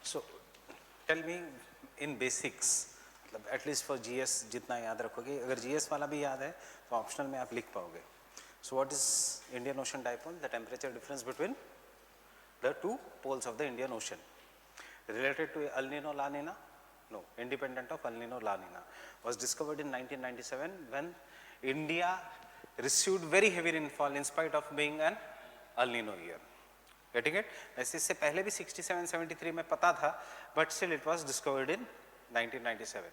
So tell me in basics, मतलब at least for GS जितना याद रखोगे, अगर जीएस वाला भी याद है तो ऑप्शनल में आप लिख पाओगे. So what is Indian Ocean dipole? The temperature difference between the two poles of the Indian Ocean. Related to El Nino, La Nina? No, independent of El Nino, La Nina. Was discovered in 1997 when India received very heavy rainfall in spite of being an El Nino year. Getting it? वैसे इससे पहले भी 67-73 में पता था, but still it was discovered in 1997.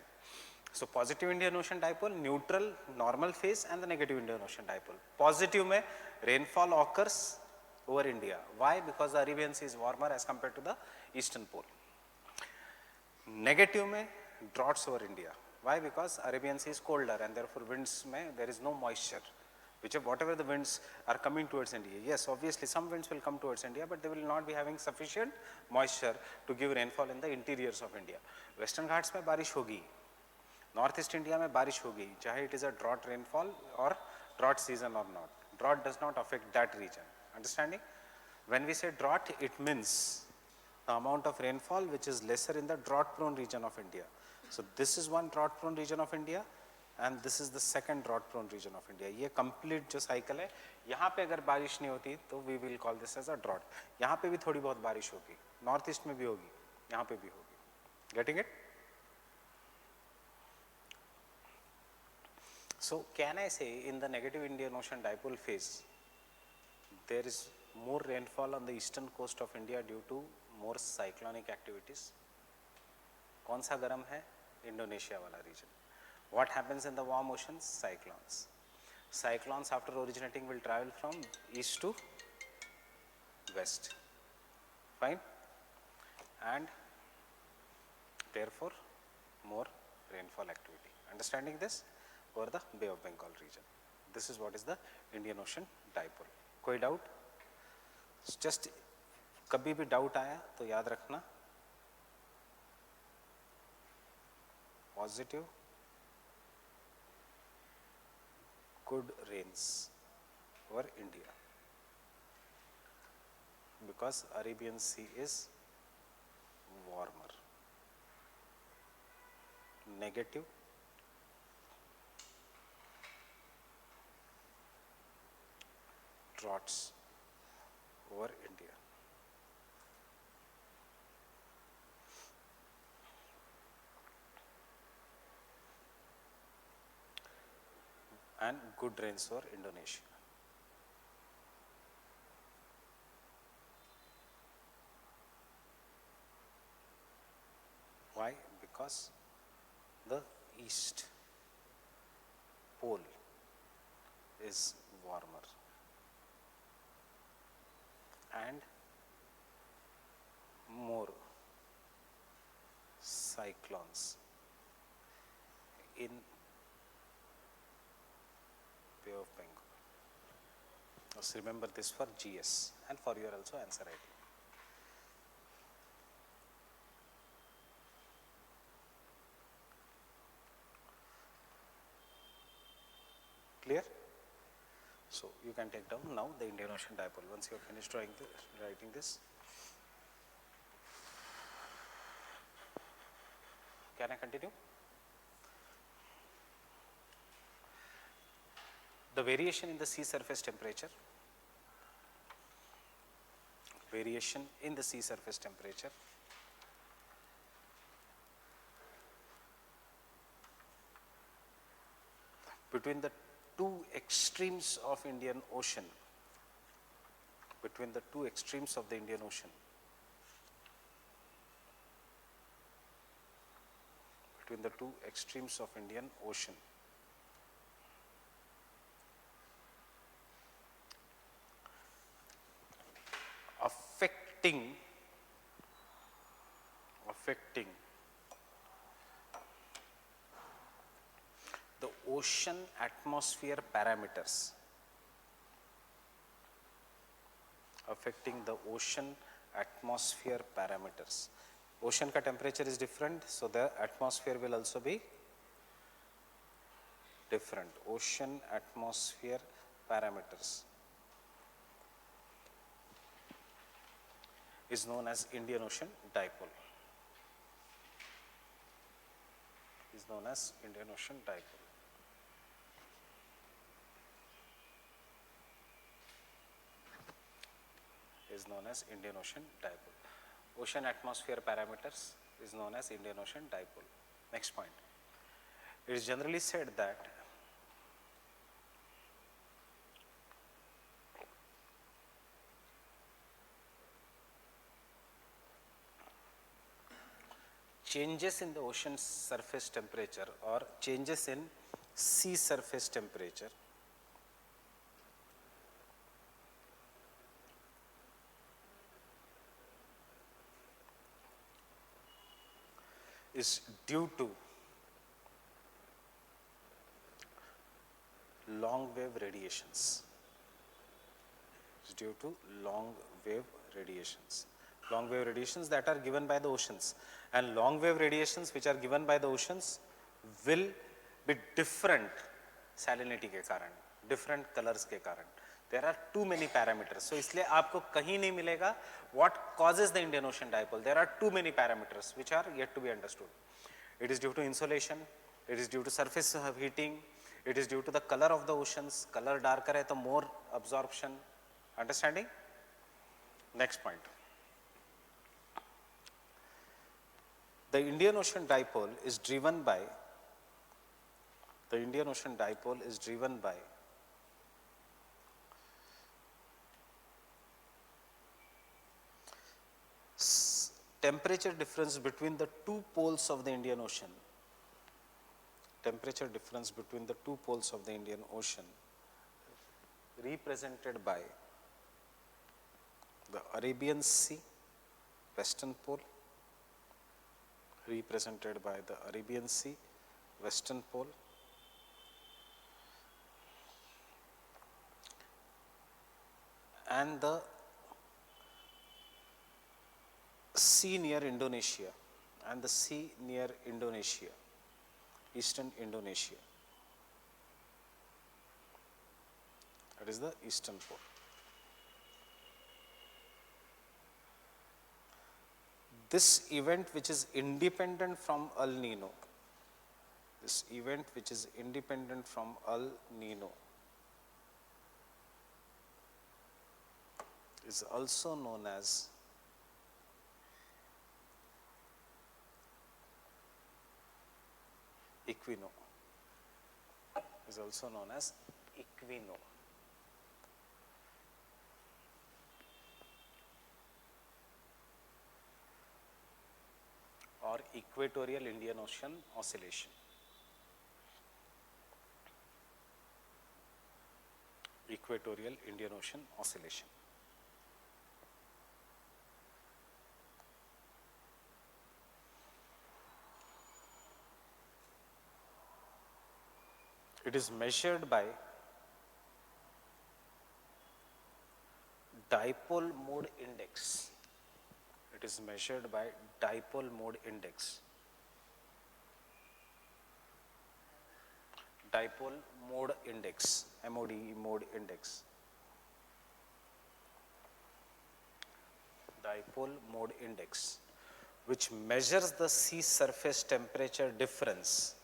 So positive Indian Ocean dipole, neutral normal phase and the negative Indian Ocean dipole. Positive में rainfall occurs over India. Why? Because the Arabian Sea is warmer as compared to the eastern pole. Negative में droughts over India. Why? Because Arabian Sea is colder and therefore winds में there is no moisture. Whatever the winds are coming towards India. Yes, obviously some winds will come towards India, but they will not be having sufficient moisture to give rainfall in the interiors of India. Western Ghats में बारिश होगी, North East India में बारिश होगी, चाहे it is a drought rainfall or drought season or not. Drought does not affect that region. Understanding? When we say drought, it means the amount of rainfall which is lesser in the drought prone region of India. So this is one drought prone region of India and this is the second drought prone region of India. ये complete जो cycle है, यहाँ पे अगर बारिश नहीं होती तो we will call this as a drought. यहाँ पे भी थोड़ी बहुत बारिश होगी, North East में भी होगी, यहाँ पे भी होगी. Getting it? So can I say in the negative Indian Ocean dipole phase, there is more rainfall on the eastern coast of India due to more cyclonic activities? कौन सा गर्म है? Indonesia वाला region. What happens in the warm oceans? Cyclones. Cyclones after originating will travel from east to west. Fine? And therefore more rainfall activity. Understanding this? Over the Bay of Bengal region. This is what is the Indian Ocean dipole. कोई doubt? Just कभी भी doubt आया तो याद रखना, positive good rains over India because Arabian Sea is warmer. Negative droughts over India. And good rains over Indonesia. Why? Because the east pole is warmer and more cyclones in Bay of Bengal. Just remember this for GS and for your also answer writing. Clear? So you can take down now the Indian Ocean dipole once you have finished writing this. Can I continue? The variation in the sea surface temperature, variation in the sea surface temperature between the two extremes of Indian Ocean, between the two extremes of the Indian Ocean, between the two extremes of Indian Ocean, affecting the ocean atmosphere parameters, affecting the ocean atmosphere parameters. Ocean ka temperature is different, so the atmosphere will also be different. Ocean atmosphere parameters is known as Indian Ocean dipole. known as Indian Ocean dipole. Is known as Indian Ocean dipole. Ocean atmosphere parameters is known as Indian Ocean dipole. Next point. It is generally said that changes in the ocean surface temperature or changes in sea surface temperature is due to long wave radiations. It's due to long wave radiations. Long wave radiations that are given by the oceans, and long wave radiations which are given by the oceans will be different salinity के कारण, different colors के कारण. There are too many parameters. So इसलिए आपको कहीं नहीं मिलेगा what causes the Indian Ocean dipole. There are too many parameters which are yet to be understood. It is due to insolation, it is due to surface heating, it is due to the color of the oceans. Color darker है तो more absorption. Understanding? Next point. The Indian Ocean dipole is driven by temperature difference between the two poles of the Indian Ocean. Temperature difference between the two poles of the Indian Ocean represented by the Arabian Sea, western pole, represented by the Arabian Sea, western pole, and the sea near Indonesia, eastern Indonesia. That is the eastern pole. This event which is independent from El Nino, is also known as equino. Or equatorial Indian Ocean oscillation. Equatorial Indian Ocean oscillation. It is measured by dipole mode index. Dipole mode index. MODE mode index. Dipole mode index, which measures the sea surface temperature difference.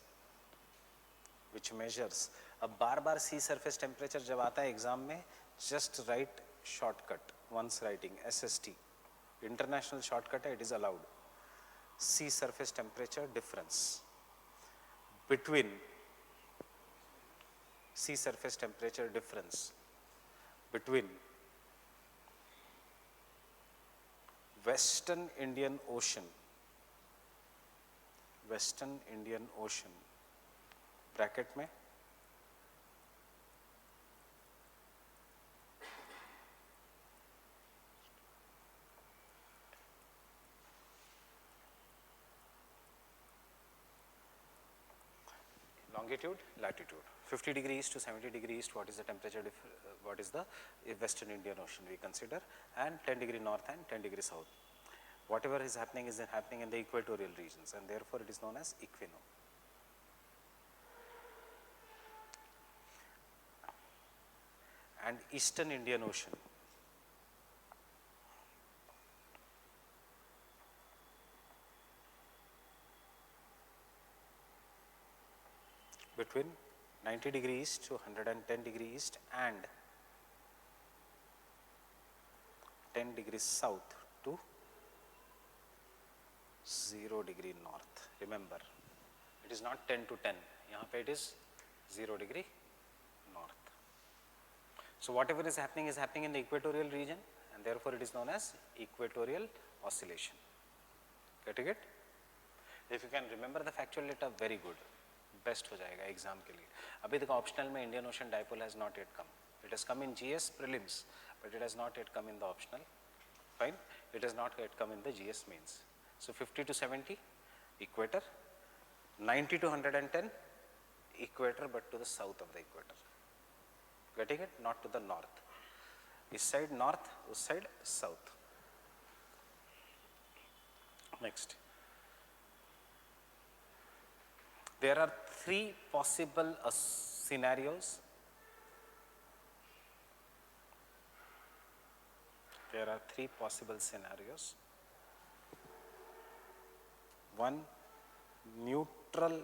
अब बार sea surface temperature जब आता है exam में, just write shortcut once writing SST. International shortcut है, it is allowed. Sea surface temperature difference between Western Indian Ocean bracket में longitude, latitude, 50 degree east to 70 degree east, what is the temperature, what is the Western Indian Ocean we consider, and 10 degree north and 10 degree south. Whatever is happening in the equatorial regions, and therefore it is known as equino. And Eastern Indian Ocean. between 90 degree east to 110 degree east and 10 degrees south to 0 degree north. Remember, it is not 10 to 10. यहाँ पे it is 0 degree north. So whatever is happening in the equatorial region, and therefore it is known as equatorial oscillation. Getting it? If you can remember the factual data, very good. Best हो जाएगा exam के लिए. अभी तक optional में Indian Ocean Dipole has not yet come. It has come in GS prelims, but it has not yet come in the optional. Fine. It has not yet come in the GS mains. So 50 to 70 equator, 90 to 110 equator, but to the south of the equator. Getting it? Not to the north. East side north, west side south. Next. There are three possible scenarios. There are three possible scenarios. One, neutral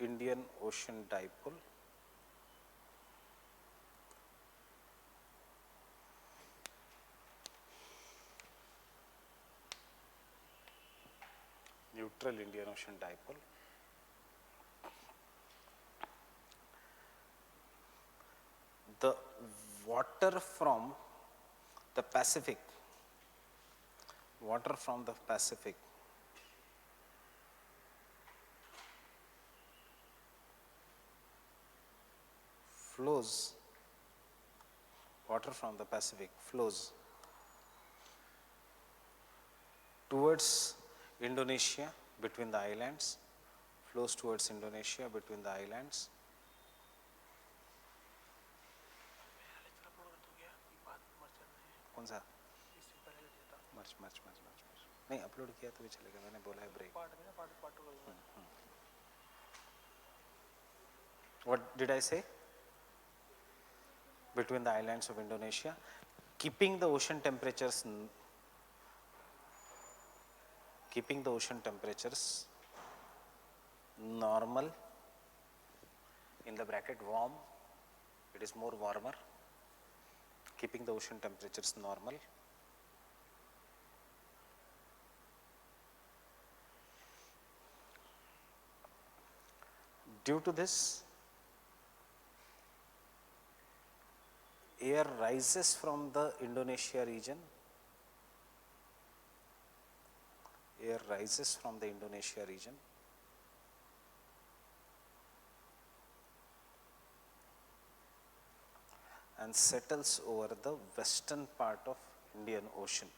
Indian Ocean dipole. Neutral Indian Ocean dipole. The water from the Pacific flows towards Indonesia between the islands, कौन सा मर्च नहीं upload किया तो भी चलेगा, मैंने बोला है break. What did I say? Between the islands of Indonesia, keeping the ocean temperatures normal, in the bracket warm, it is more warmer, keeping the ocean temperatures normal. Due to this, air rises from the Indonesia region, and settles over the western part of Indian Ocean.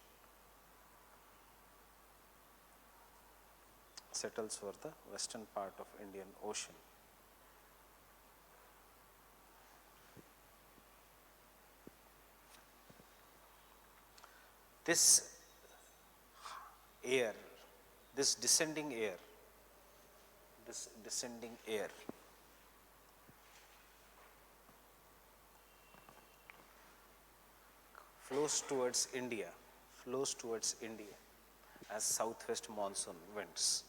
This air, this descending air flows towards India as southwest monsoon winds.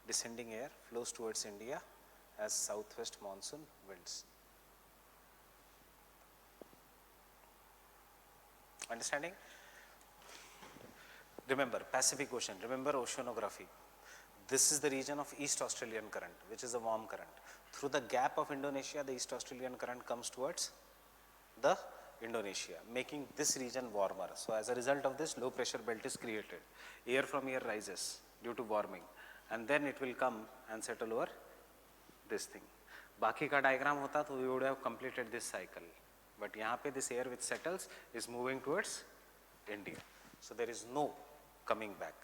Descending air flows towards India as southwest monsoon winds. Understanding? Remember Pacific Ocean, remember oceanography. This is the region of East Australian current, which is a warm current. Through the gap of Indonesia, the East Australian current comes towards the Indonesia, making this region warmer. So as a result of this, low pressure belt is created. Air from here rises due to warming, and then it will come and settle over this thing. बाकी का diagram होता तो we would have completed this cycle. But यहाँ पे this air which settles is moving towards India. So there is no coming back.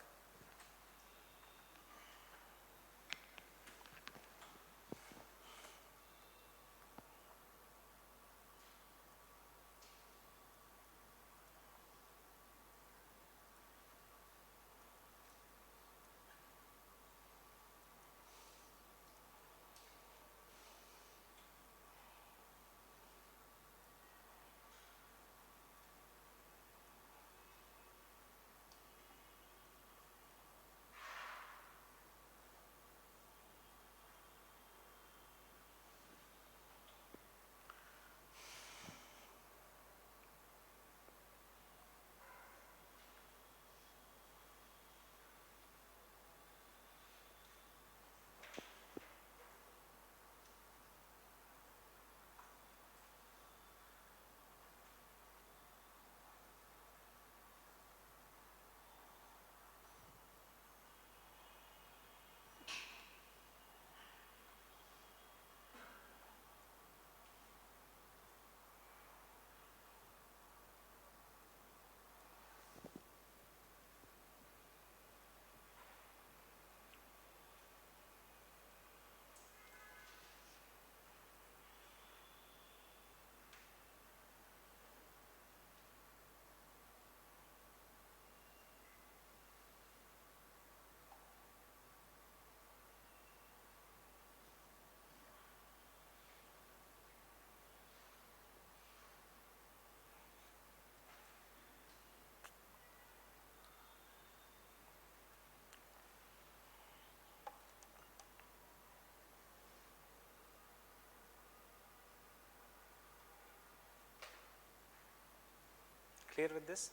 Clear with this?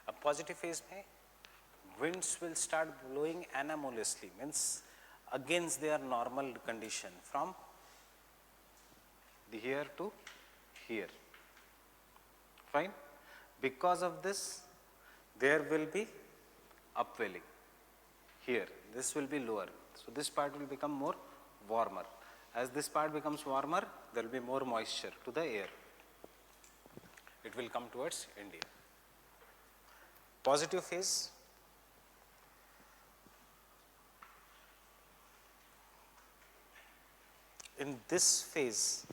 अब positive phase में winds will start blowing anomalously, means against their normal condition from the here to here. Fine. Because of this, there will be upwelling here. This will be lower. So this part will become more warmer. As this part becomes warmer, there will be more moisture to the air. It will come towards India. Positive phase. In this phase,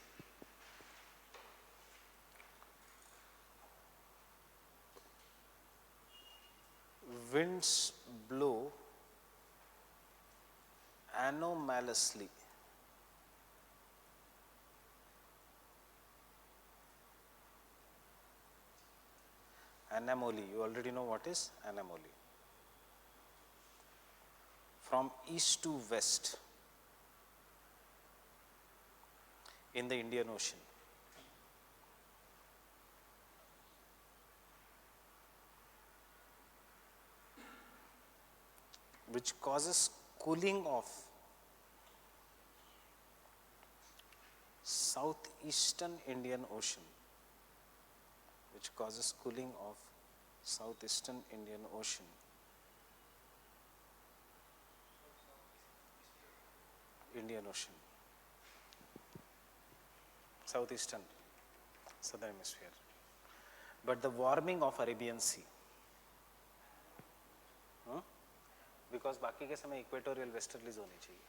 winds blow anomalously. Anomaly, you already know what is anomaly. From east to west in the Indian Ocean. Which causes cooling of southeastern Indian Ocean. Which causes cooling of southeastern Indian Ocean. Indian Ocean. Southeastern, southern hemisphere. But the warming of Arabian Sea. Because बाकी के समय equatorial westerlies होनी चाहिए.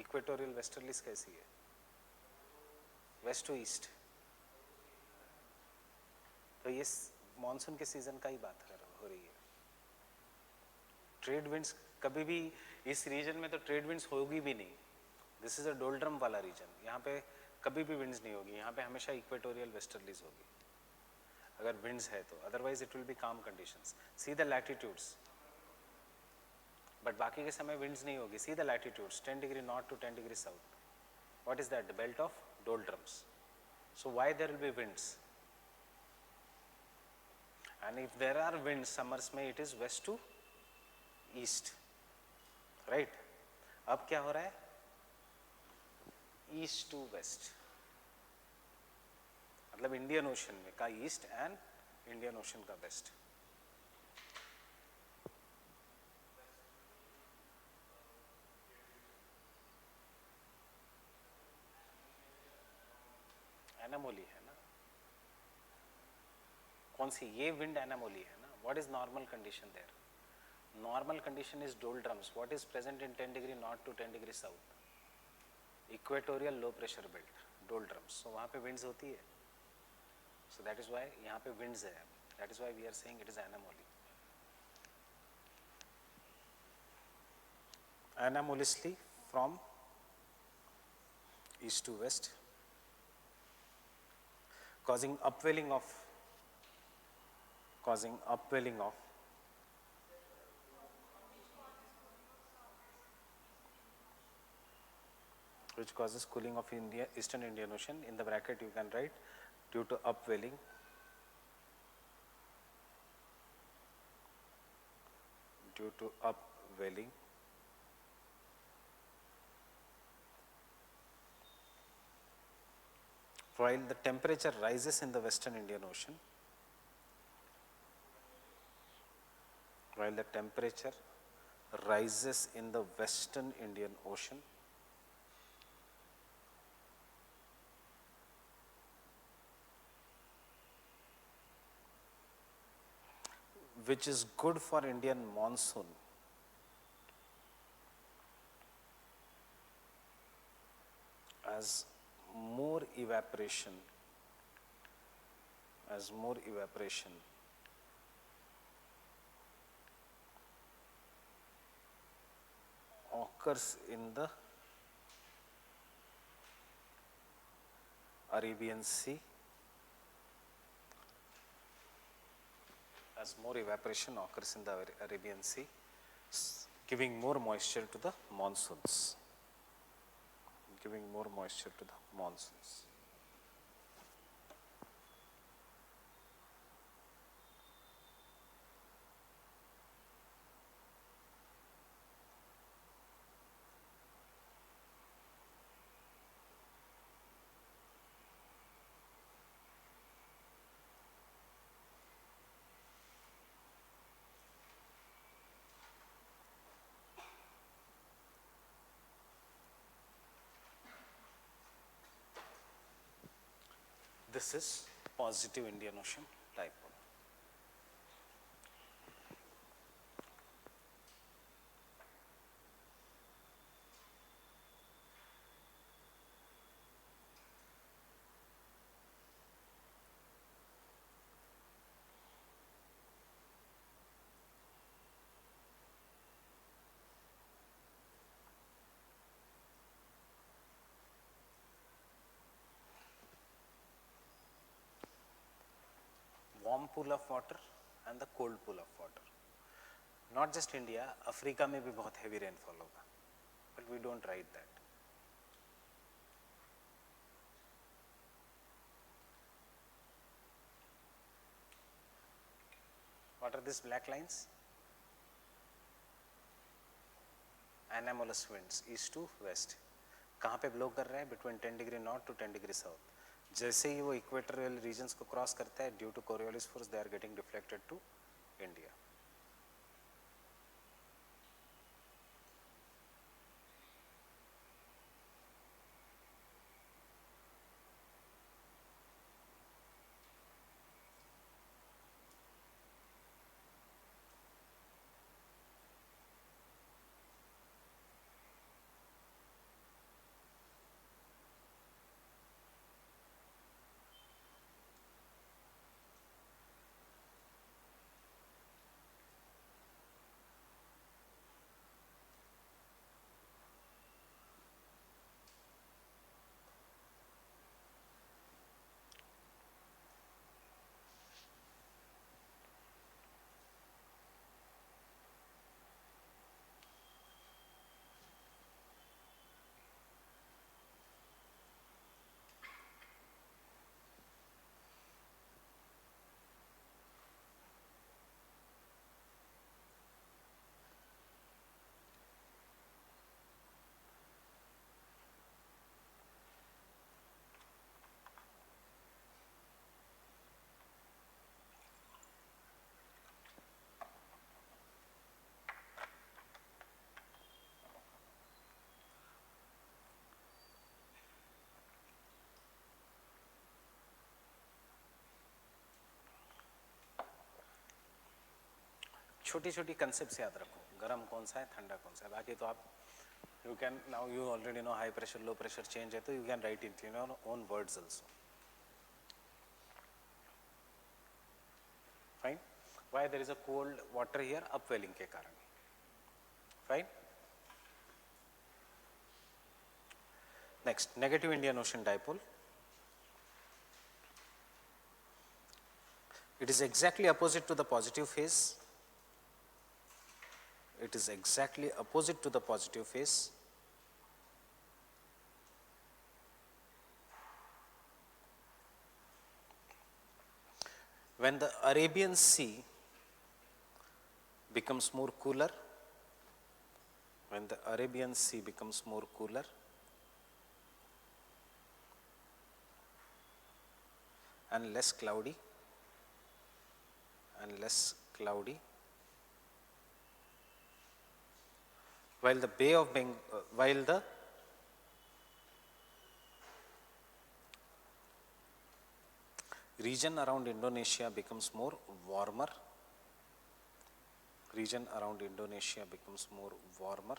Equatorial westerlies कैसी है? West to east. तो ये monsoon के सीजन का ही बात हो रही है. ट्रेड विंड्स कभी भी इस रीजन में तो ट्रेड विंड्स होगी भी नहीं. दिस इज अ डोल्ड्रम वाला रीजन. यहाँ पे कभी भी विंड्स नहीं होगी. यहाँ पे हमेशा इक्वेटोरियल वेस्टर्लीज होगी अगर विंड्स है तो. Otherwise it will be calm conditions. See the latitudes. But बाकी के समय विंड्स नहीं होगी. See the latitudes 10 degree north to 10 degree south. What is that? The belt of doldrums. So why there will be winds? And if there are winds summers में, it is west to east. Right. अब क्या हो रहा है? East to west. मतलब Indian ocean में का east and Indian ocean का वेस्ट. एनामोली है ना. कौन सी? ये विंड एनामोली है ना. What is normal condition there? Normal condition is doldrums. What is present in 10 degree north to 10 degree south? Equatorial low pressure belt, doldrums. So वहाँ पे विंड्स होती है. सो दैट इज वाई यहाँ पे winds है. That is why we are saying it is anomaly. Anomalously from east to west, causing upwelling of which causes cooling of Eastern Indian Ocean. In the bracket you can write due to upwelling while the temperature rises in the Western Indian Ocean, which is good for Indian monsoon, as more evaporation occurs in the Arabian Sea, giving more moisture to the monsoons. giving more moisture to the monsoons. This is positive Indian Ocean dipole. Warm pool of water and the cold pool of water. Not just India, Africa में भी बहुत heavy rainfall होगा, but we don't write that. What are these black lines? Anomalous winds, east to west. कहाँ पे blow कर रहा है? Between 10 degree north to 10 degree south. जैसे ही वो इक्वेटोरियल रीजन्स को क्रॉस करता है, due to Coriolis force they are getting deflected to India. छोटी छोटी कंसेप्ट्स याद रखो, गर्म कौन सा है, ठंडा कौन सा है. बाकी तो आप you can now you already know high pressure low pressure change है, तो you can write it in your own words also. Fine. Why there is a cold water here? Upwelling के कारण. Fine. Next, negative Indian Ocean dipole. It is exactly opposite to the positive phase. It is exactly opposite to the positive phase. When the Arabian Sea becomes more cooler, when the Arabian Sea becomes more cooler, and less cloudy, while the Bay of Bengal, while the region around Indonesia becomes more warmer, region around Indonesia becomes more warmer,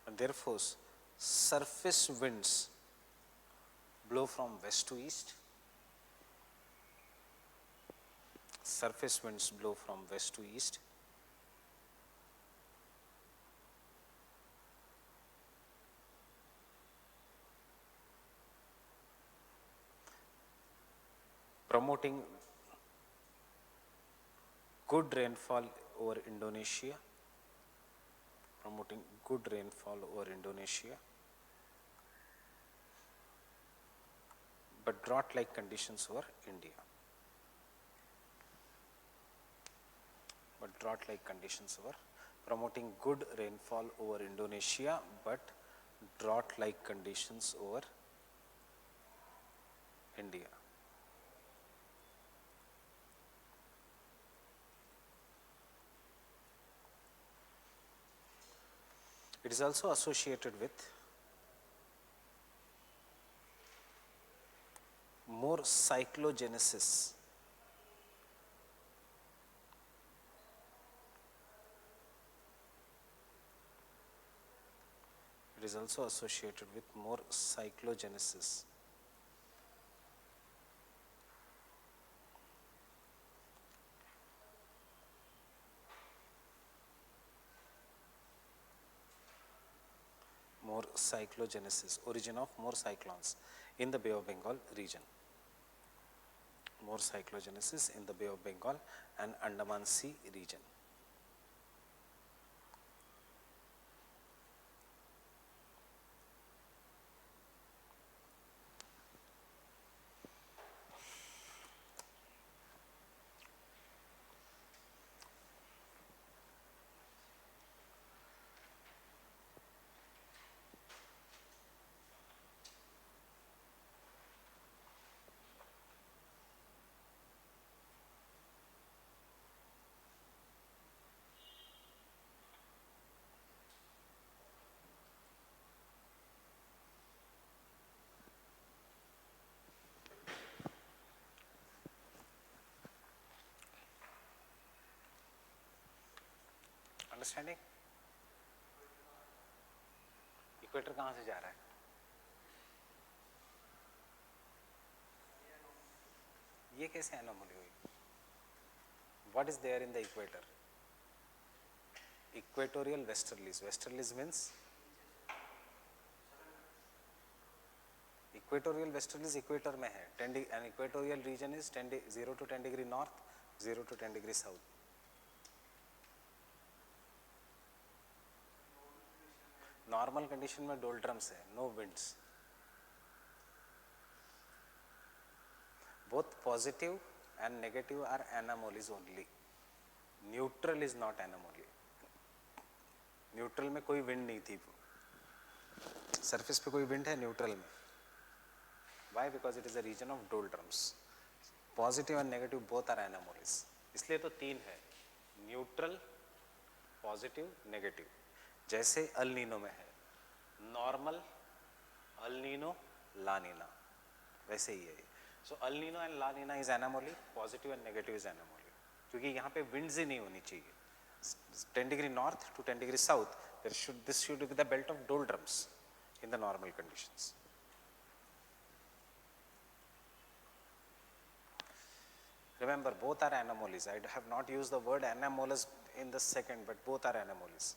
and therefore surface winds blow from west to east. Surface winds blow from west to east. Promoting good rainfall over Indonesia, promoting good rainfall over Indonesia, but drought-like conditions over India. But drought-like conditions over, promoting good rainfall over Indonesia, but drought-like conditions over India. It is also associated with more cyclogenesis. It is also associated with more cyclogenesis. More cyclogenesis, origin of more cyclones in the Bay of Bengal region. More cyclogenesis in the Bay of Bengal and Andaman Sea region. Understanding? Equator कहाँ से जा रहा है? ये कैसे anomaly हुई? What is there in the equator? Equatorial westerlies. Westerlies means equatorial westerlies equator में है. 10 and equatorial region is 0 to 10 degree north, 0 to 10 degree south. Normal condition में डोल्ड्रम्स है, no winds. Both positive and negative are anomalies only. Neutral is not anomaly. Neutral में कोई wind नहीं थी. Surface पे कोई विंड है न्यूट्रल में. Why? Because it is a reason of doldrums. Positive and negative both are anomalies. इसलिए तो तीन है, न्यूट्रल, पॉजिटिव, नेगेटिव. जैसे अल नीनो में है normal, El Nino, La Nina, वैसे ही है. So El Nino and La Nina is anomaly, positive and negative is anomaly. क्योंकि यहाँ पे विंड्स ही नहीं होनी चाहिए. 10 degree north to 10 degree south, this should be the belt of doldrums in the normal conditions. Remember, both are anomalies. I have not used the word anomalous in the second, but both are anomalies.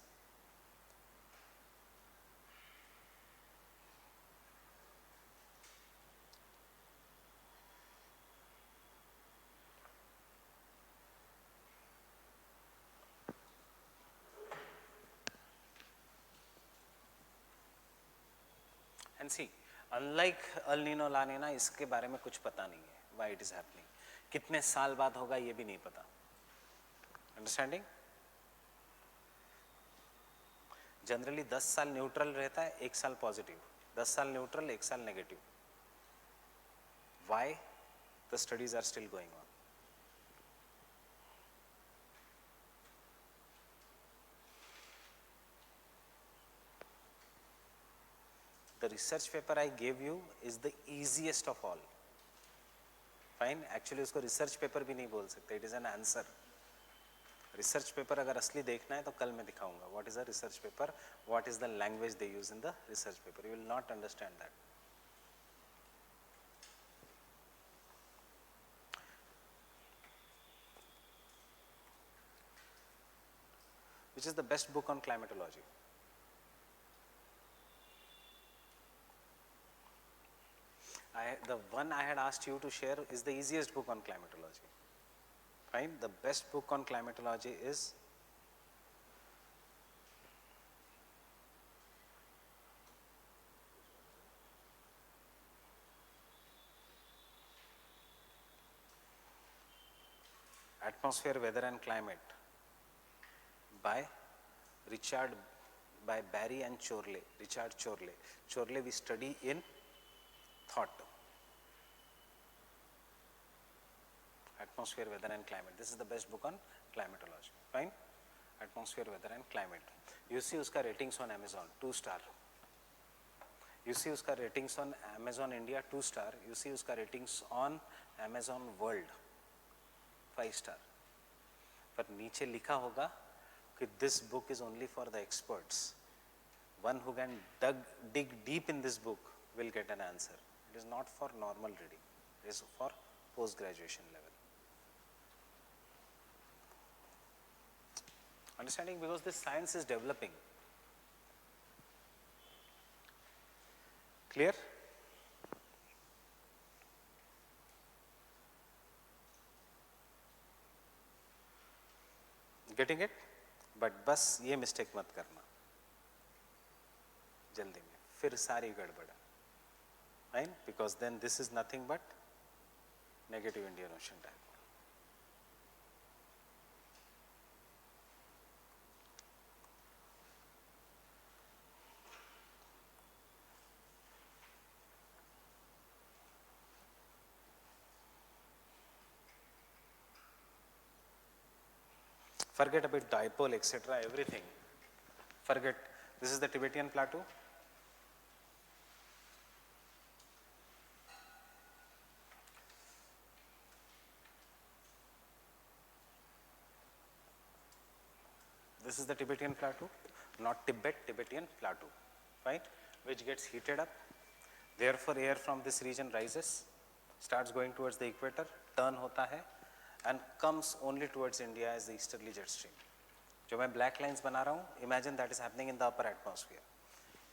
And see, unlike El Nino, La Nina, इसके बारे में कुछ पता नहीं है. Why it is happening? कितने साल बाद होगा ये भी नहीं पता. Understanding? जनरली 10 साल न्यूट्रल रहता है, 1 साल पॉजिटिव. 10 साल न्यूट्रल, 1 साल negative. Why? The studies are still going on. The research paper I gave you is the easiest of all. Fine, actually उसको research paper भी नहीं बोल सकते. It is an answer. Research paper अगर असली देखना है तो कल मैं दिखाऊंगा. What is a research paper? What is the language they use in the research paper? You will not understand that. Which is the best book on climatology? The one I had asked you to share is the easiest book on climatology. Fine. The best book on climatology is Atmosphere, Weather and Climate by Richard, by Barry and Chorley, Richard Chorley. Chorley we study in thought. Atmosphere, Weather and Climate. This is the best book on climatology. Fine. Atmosphere, Weather and Climate. You see उसका ratings on Amazon 2 star. You see उसका ratings on Amazon India 2 star. You see उसका ratings on Amazon World 5 star. पर नीचे लिखा होगा कि this book is only for the experts. One who can dig deep in this book will get an answer. It is not for normal reading. It is for post-graduation level. Understanding, because this science is developing. Clear? Getting it? But बस ये mistake मत करना जल्दी में, फिर सारी गड़बड़. Fine? Because then this is nothing but negative Indian Ocean dipole. Forget about dipole, etc., everything. Forget. This is the Tibetan Plateau. This is the Tibetan Plateau, not Tibet, Tibetan Plateau, right? Which gets heated up. Therefore, air from this region rises, starts going towards the equator, turn hota hai, and comes only towards India as the easterly jet stream. जो मैं black lines बना रहा हूँ, imagine that is happening in the upper atmosphere.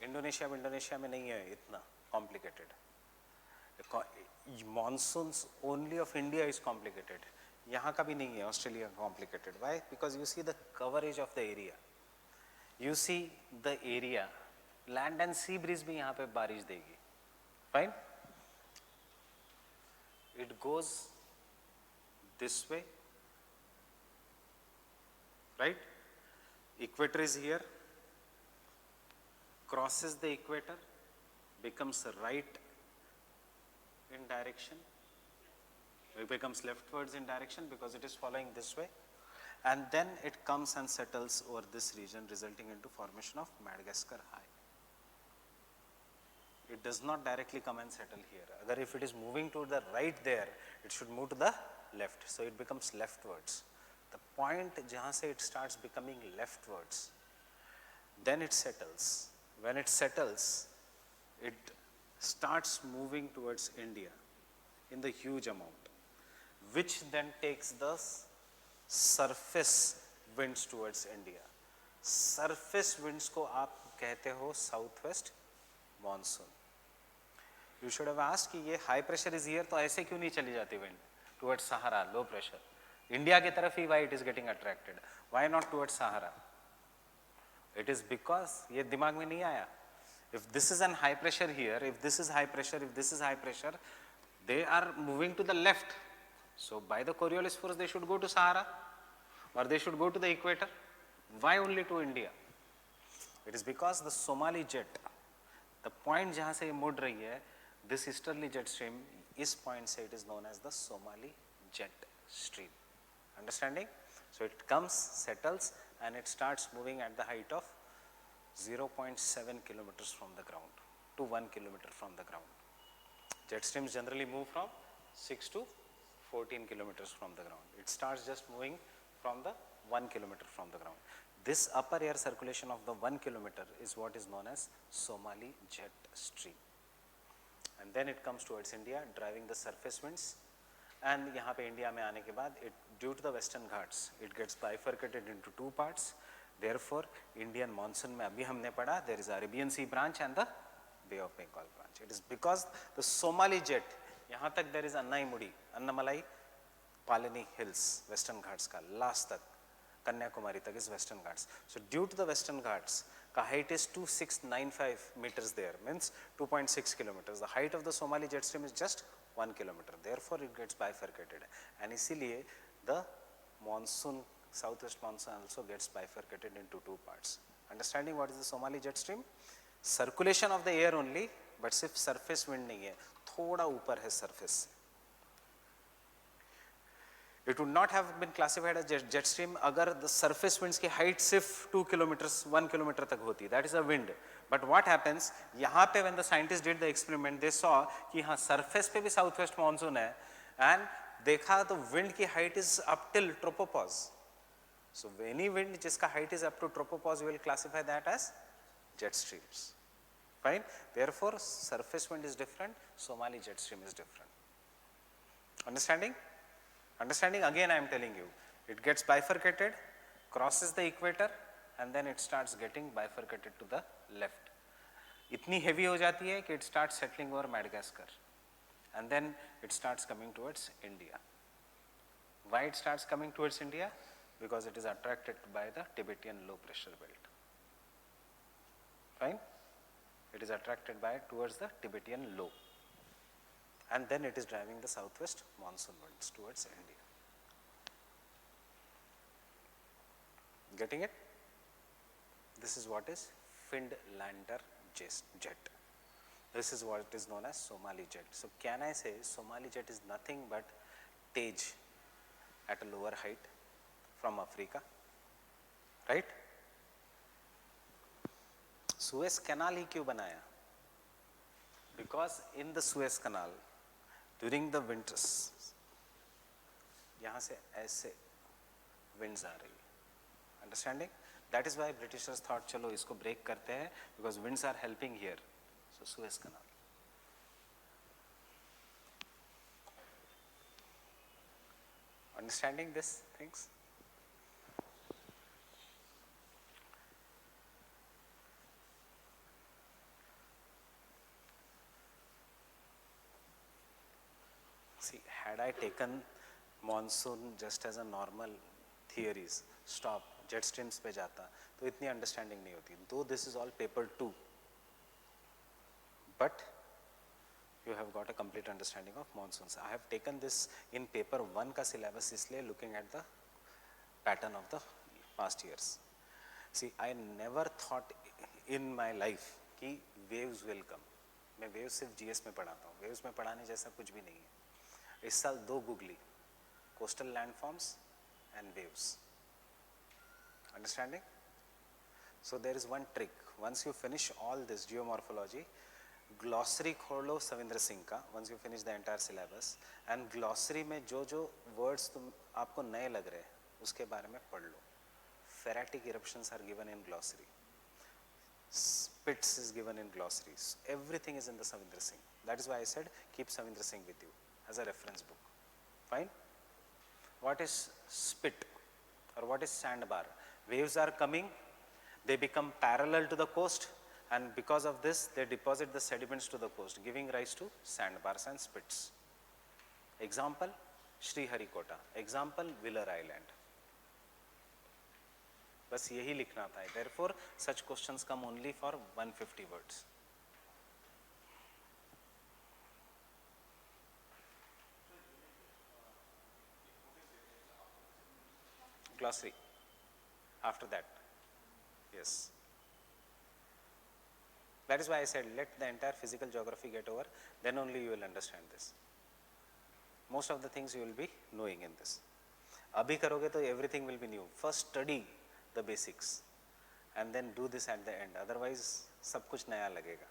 Indonesia में नहीं है इतना complicated. Monsoons only of India is complicated. यहाँ का भी नहीं है, Australia complicated. Why? Because you see the coverage of the area. You see the area. Land and sea breeze भी यहाँ पे बारिश देगी. Fine? It goes this way, right? Equator is here, crosses the equator, becomes right in direction, it becomes leftwards in direction because it is following this way, and then it comes and settles over this region, resulting into formation of Madagascar High. It does not directly come and settle here. Agar if it is moving to the right there, it should move to the left, so it becomes leftwards. The point jahan se it starts becoming leftwards, then it settles. When it settles, it starts moving towards India in the huge amount, which then takes the surface winds towards India. Surface winds ko aap कहते हो southwest monsoon. You should have asked कि ये high pressure is here, तो ऐसे क्यों नहीं चली जाती wind towards Sahara, low pressure. India की तरफ ही why it is getting attracted. Why not towards Sahara? It is because ये दिमाग में नहीं आया. If this is an high pressure here, if this is high pressure, if this is high pressure, they are moving to the left. So by the Coriolis force, they should go to Sahara or they should go to the equator. Why only to India? It is because the Somali jet, the point जहाँ से ये मुड़ रही है, this easterly jet stream, इस point से it is known as the Somali jet stream. Understanding? So it comes, settles, and it starts moving at the height of 0.7 kilometers from the ground to 1 kilometer from the ground. Jet streams generally move from 6 to 14 kilometers from the ground. It starts just moving from the 1 kilometer from the ground. This upper air circulation of the 1 kilometer is what is known as Somali jet stream. And then it comes towards India, driving the surface winds. And यहाँ पे India में आने के बाद, it due to the Western Ghats, it gets bifurcated into two parts. Therefore, Indian monsoon में अभी हमने पढ़ा, there is Arabian Sea branch and the Bay of Bengal branch. It is because the Somali jet, यहाँ तक there is Annaimudy, Annamalai, Palani Hills, Western Ghats ka, last tak, Kanyakumari tak is Western Ghats. So due to the Western Ghats, the height is 2695 meters there, means 2.6 kilometers. The height of the Somali jet stream is just 1 kilometer. Therefore, it gets bifurcated. And isliye the monsoon, southwest monsoon also gets bifurcated into two parts. Understanding what is the Somali jet stream? Circulation of the air only, but सिर्फ surface wind नहीं है, थोड़ा ऊपर है surface से. It would not have been classified as jet stream अगर the surface winds की height सिर्फ 2 kilometers 1 kilometer तक होती. That is a wind. But what happens यहाँ पे when the scientists did the experiment, they saw कि हाँ surface पे भी southwest monsoon है and देखा तो wind की height is up till tropopause. So any wind जिसका height is up to tropopause, we will classify that as jet streams. Fine. Therefore, surface wind is different, Somali jet stream is different. Understanding? Understanding, again I am telling you, it gets bifurcated, crosses the equator and then it starts getting bifurcated to the left. इतनी heavy हो जाती है कि it starts settling over Madagascar and then it starts coming towards India. Why it starts coming towards India? Because it is attracted by the Tibetan low pressure belt. Fine? It is attracted by towards the Tibetan low. And then it is driving the southwest monsoon winds towards India. Getting it? This is what is Findlander jet. This is what is known as Somali jet. So can I say Somali jet is nothing but Tej at a lower height from Africa, right? Suez Canal ही क्यों बनाया? Because in the Suez Canal during the winters यहाँ से ऐसे winds आ रही है. Understanding? That is why Britishers thought चलो इसको break करते हैं because winds are helping here. So Suez Canal. Understanding these things? See, had I taken monsoon just as a normal theories, stop, jet streams पे जाता, तो इतनी understanding नहीं होती. Though this is all paper 2, but you have got a complete understanding of monsoons. I have taken this in paper 1 का syllabus इसलिए looking at the pattern of the past years. See, I never thought in my life कि waves will come. मैं waves सिर्फ GS में पढ़ाता हूँ. Waves में पढ़ाने जैसा कुछ भी नहीं है. इस साल 2 googly, coastal landforms and waves. Understanding? So there is one trick. Once you finish all this geomorphology, glossary खोल लो सविंद्र सिंह का. Once you finish the entire syllabus and glossary में जो words तुम आपको नए लग रहे हैं उसके बारे में पढ़ लो. Phreatic eruptions are given in glossary. Spits is given in glossaries. Everything is in the Savindra Singh. That is why I said keep Savindra Singh with you as a reference book. Fine? What is spit or what is sandbar? Waves are coming, they become parallel to the coast and because of this they deposit the sediments to the coast, giving rise to sandbars and spits. Example, Sriharikota. Example, Wheeler Island. बस यही लिखना था. Therefore, such questions come only for 150 words. Glossary. After that, yes. That is why I said let the entire physical geography get over, then only you will understand this. Most of the things you will be knowing in this. अभी करोगे तो everything will be new. First study the basics and then do this at the end. Otherwise, सब कुछ नया लगेगा.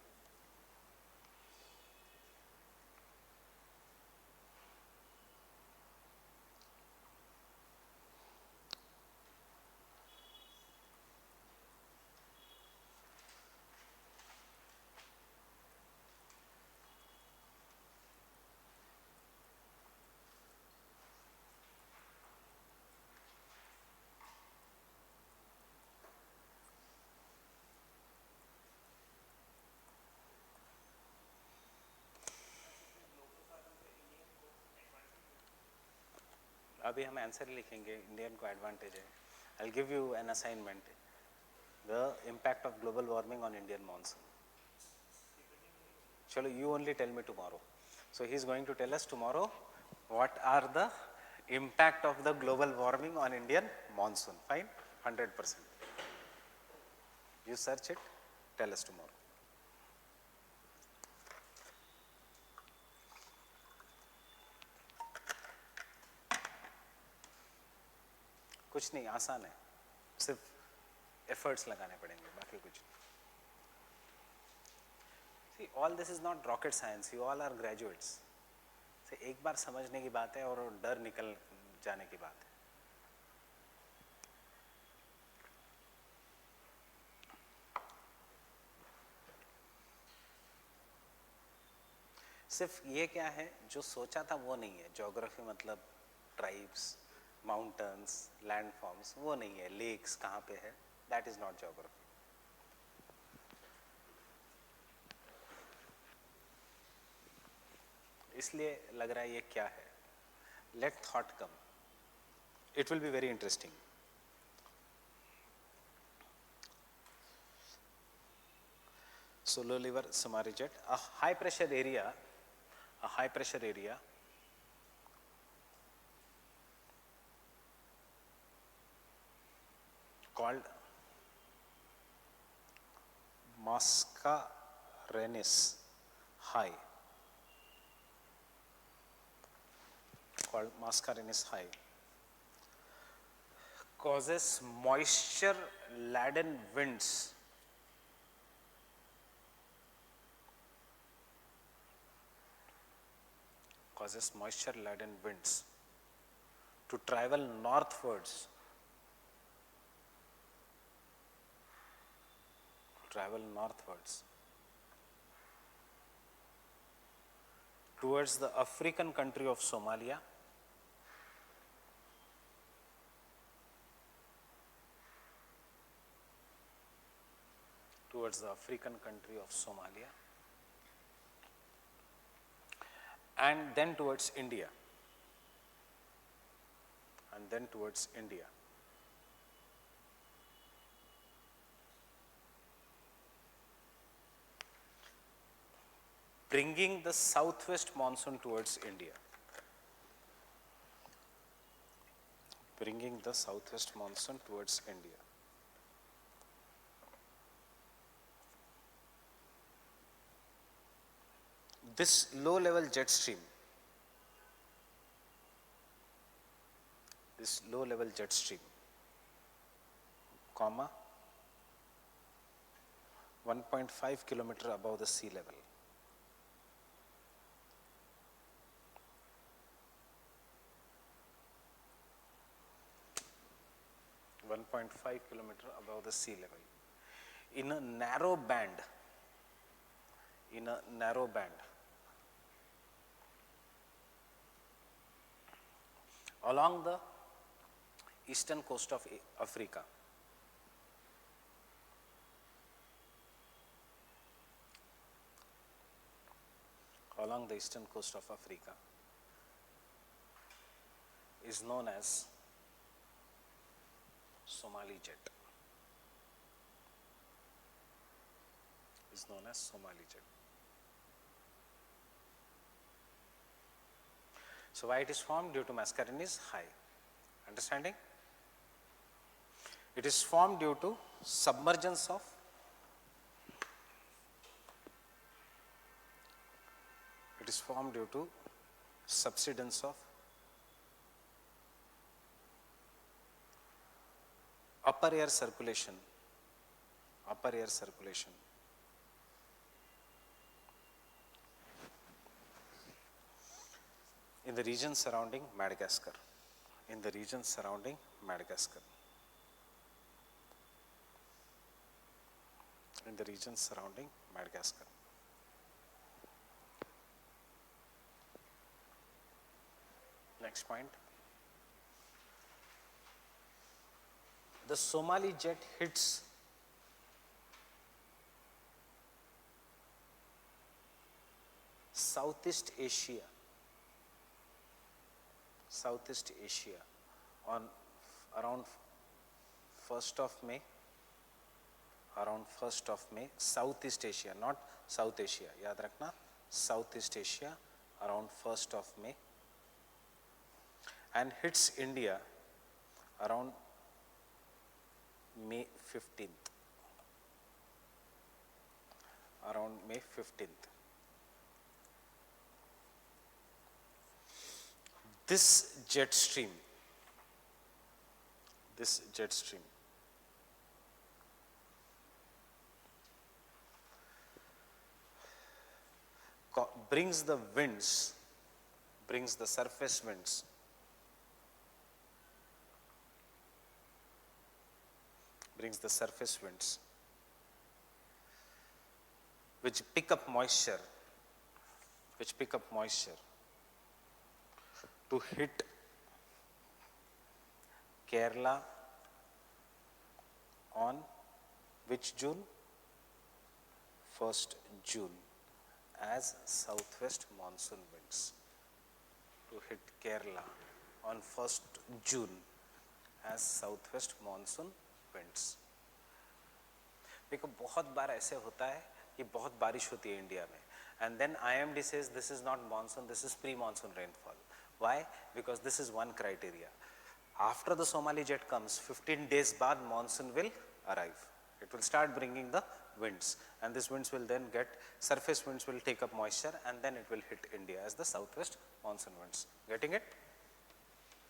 अभी हम answer लिखेंगे, इंडियन को एडवांटेज है. I will give you an assignment, the impact of global warming on Indian monsoon. चलो, you only tell me tomorrow. So he is going to tell us tomorrow what are the impact of the global warming on Indian monsoon. Fine, 100%. You search it, tell us tomorrow. कुछ नहीं, आसान है, सिर्फ efforts लगाने पड़ेंगे, बाकी कुछ नहीं. See, all this is not rocket science, you all are graduates. See, एक बार समझने की बात है और डर निकल जाने की बात है. सिर्फ ये क्या है, जो सोचा था वो नहीं है. ज्योग्राफी मतलब ट्राइब्स, माउंटेन्स, लैंडफॉर्म्स, वो नहीं है. लेक्स कहाँ पे है, दैट इज नॉट ज्योग्राफी. इसलिए लग रहा है ये क्या है. Let thought come, it will be very interesting. Solar lever Somali jet, a high pressure area called Mascarenes High, causes moisture laden winds to travel northwards towards the African country of Somalia, and then towards India, bringing the southwest monsoon towards India. This low level jet stream, 1.5 kilometer above the sea level, in a narrow band, along the eastern coast of Africa. Is known as Somali jet. So why it is formed? Due to Mascarenes high. Understanding? It is formed due to subsidence of upper air circulation in the region surrounding Madagascar. Next point. The Somali jet hits Southeast Asia Southeast Asia on around 1st of May, around 1st of May, Southeast Asia, not South Asia, याद रखना, Southeast Asia around 1st of May, and hits India around May 15th, around May 15th. This jet stream brings the winds, brings the surface winds, which pick up moisture, to hit Kerala on which June? 1st June as southwest monsoon winds. To hit Kerala on 1st June as southwest monsoon winds. देखो बहुत बार ऐसे होता है कि बहुत बारिश होती है इंडिया में, and then IMD says this is not monsoon, this is pre-monsoon rainfall. Why? Because this is one criteria. After the Somali jet comes, 15 days बाद monsoon will arrive. It will start bringing the winds, and these winds will then get, surface winds will take up moisture, and then it will hit India as the southwest monsoon winds. Getting it?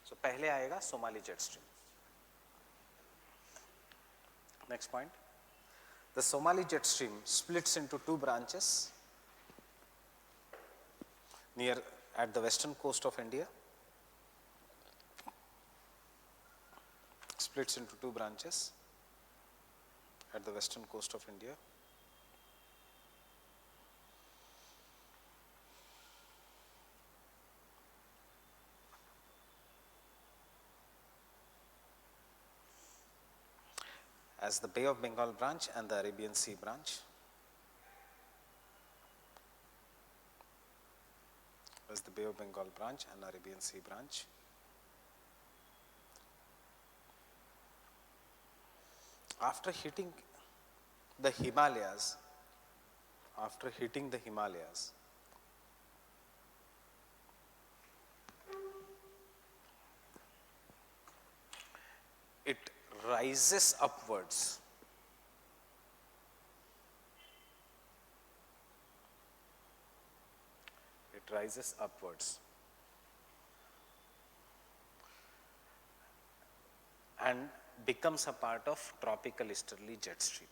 So पहले आएगा Somali jet stream. Next point. The Somali jet stream splits into two branches near at the western coast of India. Splits into two branches at the western coast of India. As the Bay of Bengal branch and the Arabian Sea branch. As the Bay of Bengal branch and Arabian Sea branch. After hitting the Himalayas, it rises upwards. And becomes a part of tropical easterly jet stream.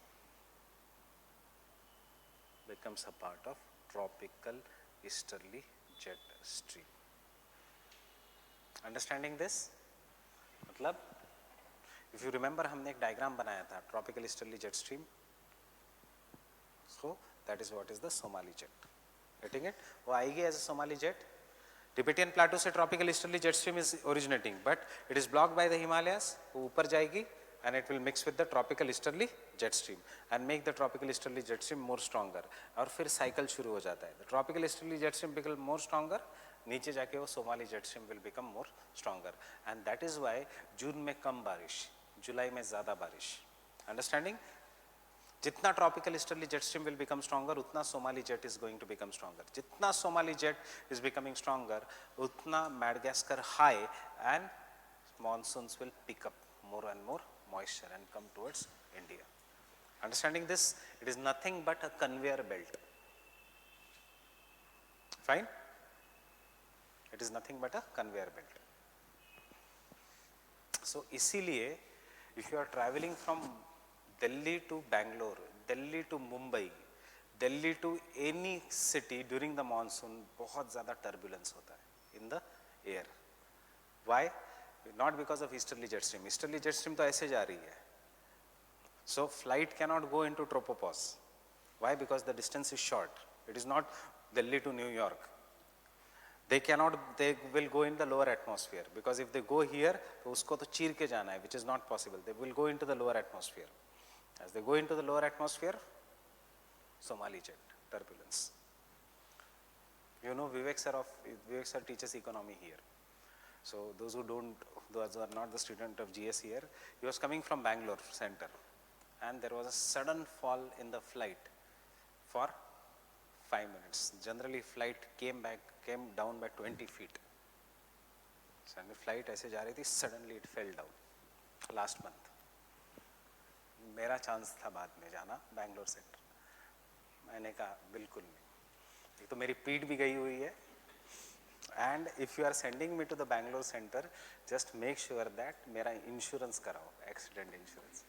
Understanding this? मतलब if you remember हमने एक diagram बनाया था tropical easterly jet stream. So that is what is the Somali jet. Getting it? वो आएगी as a Somali jet. Tibetan plateau से tropical easterly jet stream is originating, but it is blocked by the Himalayas. वो ऊपर जाएगी and it will mix with the tropical easterly jet stream and make the tropical easterly jet stream more stronger. और फिर cycle शुरू हो जाता है. The tropical easterly jet stream become more stronger. नीचे जाके वो Somali jet stream will become more stronger, and that is why जून में कम बारिश, जुलाई में ज़्यादा बारिश. Understanding? जितना tropical easterly jet stream will become stronger, उतना Somali jet is going to become stronger. जितना Somali jet is becoming stronger, उतना Madagascar high and monsoons will pick up more and more moisture and come towards India. Understanding this? It is nothing but a conveyor belt. Fine? It is nothing but a conveyor belt. So इसीलिए if you are traveling from Delhi to Bangalore, Delhi to Mumbai, Delhi to any city during the monsoon, बहुत ज़्यादा turbulence होता है in the air. Why? Not because of easterly jet stream. Easterly jet stream तो ऐसे जा रही है. So flight cannot go into tropopause. Why? Because the distance is short. It is not Delhi to New York. They will go in the lower atmosphere, because if they go here, तो उसको तो चीर के जाना है, which is not possible. They will go into the lower atmosphere. As they go into the lower atmosphere, Somali jet, turbulence. You know Vivek sir teaches economy here. So those who don't, those who are not the student of GS here, he was coming from Bangalore center, and there was a sudden fall in the flight for 5 minutes. Generally flight came down by 20 feet. Suddenly flight ऐसे जा रही थी, suddenly it fell down last month. मेरा chance था बाद में जाना Bangalore centre, मैंने कहा बिल्कुल नहीं, एक तो मेरी पीठ भी गई हुई है, and if you are sending me to the Bangalore centre just make sure that मेरा इंश्योरेंस कराओ, accident insurance.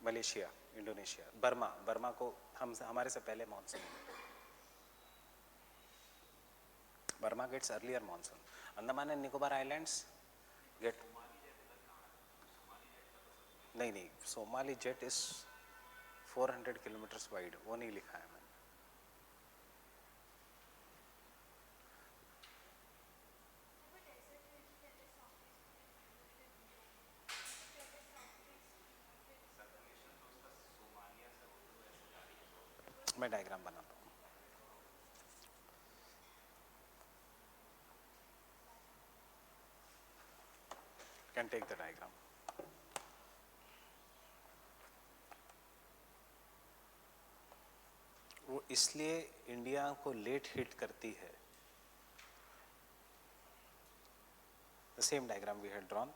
Malaysia, Indonesia, Burma को हमारे से पहले monsoon. Burma gets earlier monsoon. Andaman and Nicobar islands get, नहीं, Somali jet is 400 kilometres wide, वो नहीं लिखा है मैंने. मैं डायग्राम बनाता हूँ. Can take the diagram. वो इसलिए इंडिया को लेट हिट करती है. The same diagram we had drawn.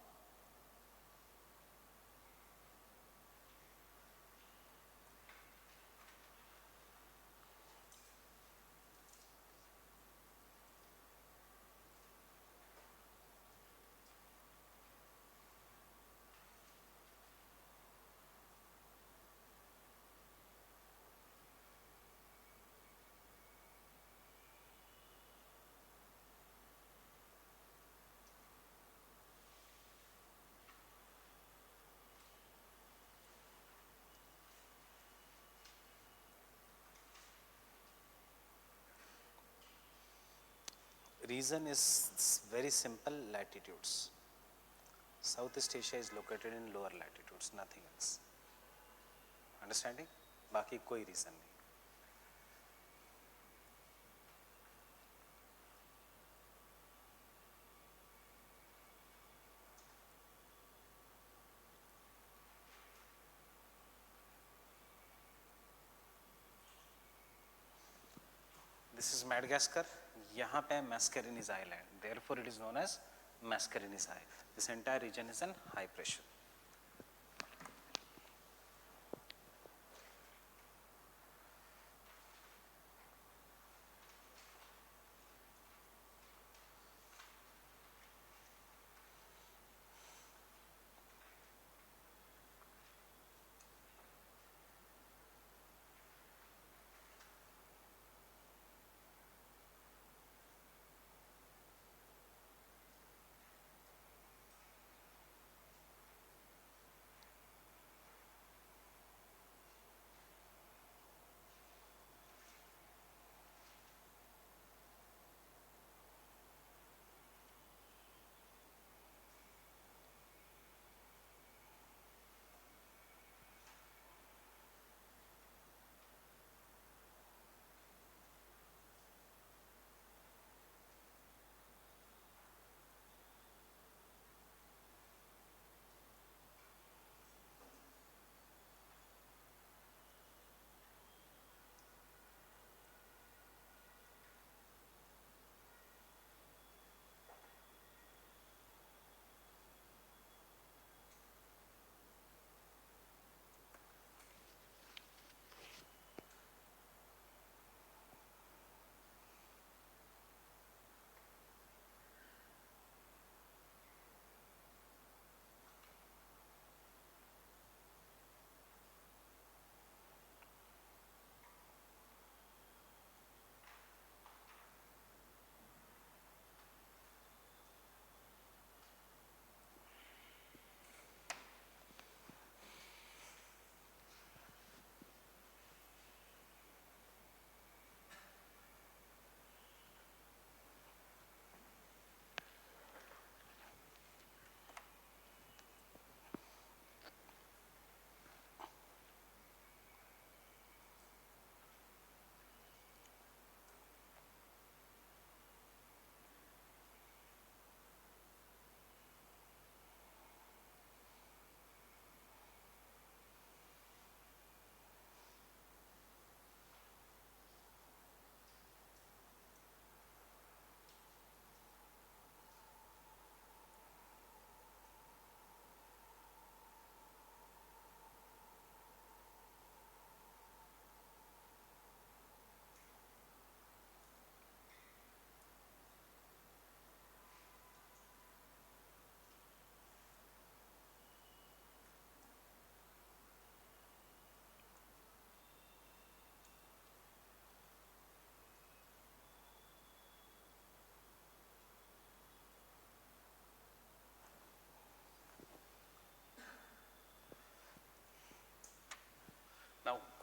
Reason is very simple, latitudes. Southeast Asia is located in lower latitudes, nothing else. Understanding? बाकी कोई reason नहीं. This is Madagascar. यहाँ पे Mascarenes Island. Therefore, it is known as Mascarenes Island. This entire region is in high pressure.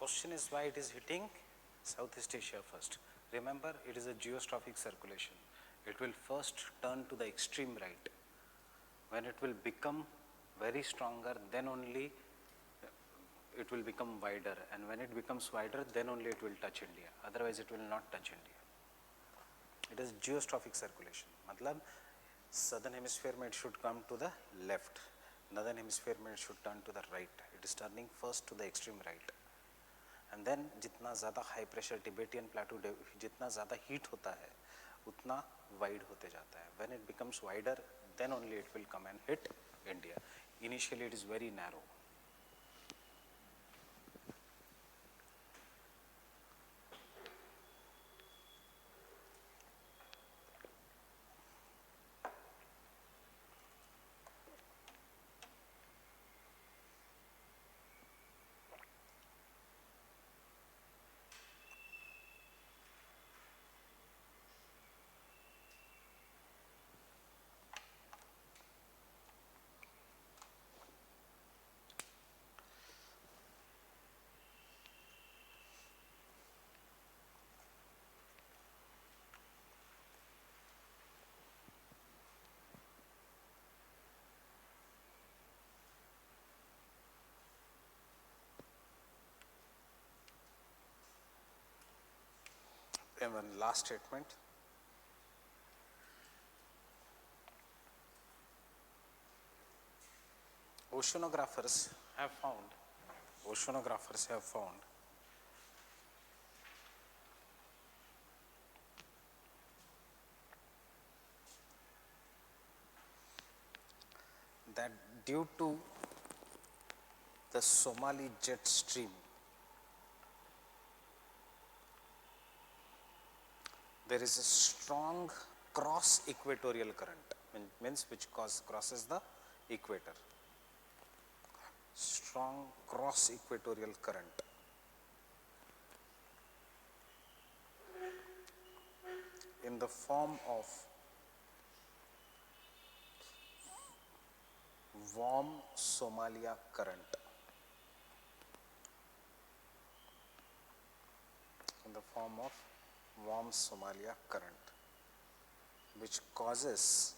question is why it is hitting Southeast Asia first. Remember, it is a geostrophic circulation. It will first turn to the extreme right. When it will become very stronger, then only it will become wider, and when it becomes wider, then only it will touch India. Otherwise, it will not touch India. It is geostrophic circulation. Matlab, southern hemisphere it should come to the left. Northern hemisphere it should turn to the right. It is turning first to the extreme right. And then जितना ज़्यादा high pressure Tibetan plateau जितना ज़्यादा heat होता है, उतना wide होते जाता है. When it becomes wider, then only it will come and hit India. Initially, it is very narrow. And one last statement. Oceanographers have found that due to the Somali jet stream, there is a strong cross equatorial current, means which crosses the equator. Strong cross equatorial current in the form of warm Somalia current. In the form of warm Somalia current, which causes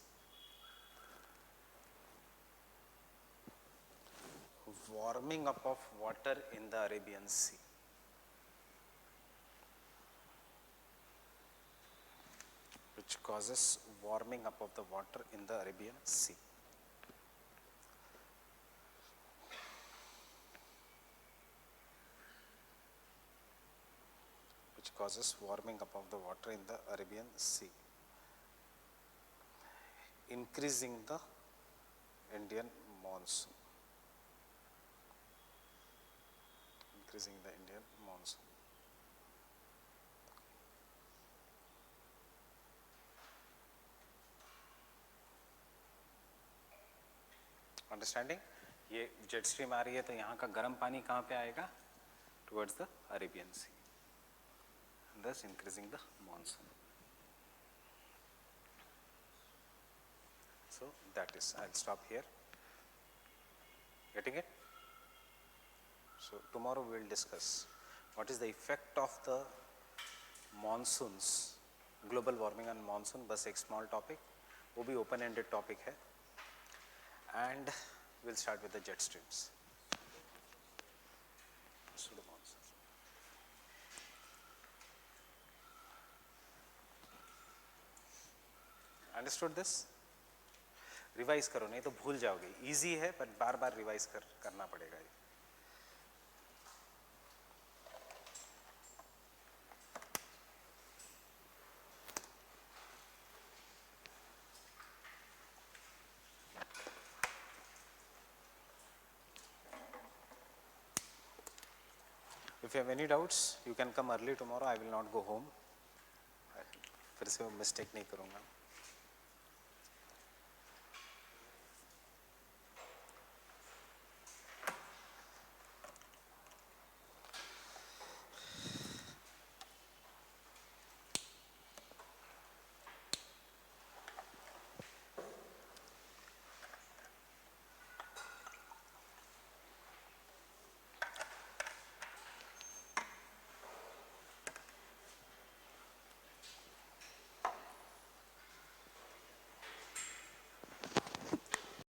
warming up of water in the Arabian Sea. Which causes warming up of the water in the Arabian Sea. Which causes warming up of the water in the Arabian Sea, increasing the Indian monsoon. Increasing the Indian monsoon. Understanding? ये jet stream आ रही है तो यहाँ का गर्म पानी कहाँ पे आएगा? Towards the Arabian Sea, thus increasing the monsoon. So that is, I'll stop here. Getting it? So tomorrow we will discuss what is the effect of the monsoons, global warming and monsoon. बस एक small topic, वो भी open-ended topic है, and we'll start with the jet streams. Understood this? Revise करो, नहीं तो भूल जाओगे. इजी है बट बार बार रिवाइज करना पड़ेगा. If you have any doubts, you can come early tomorrow. I will not go home. फिर से मिस्टेक नहीं करूँगा.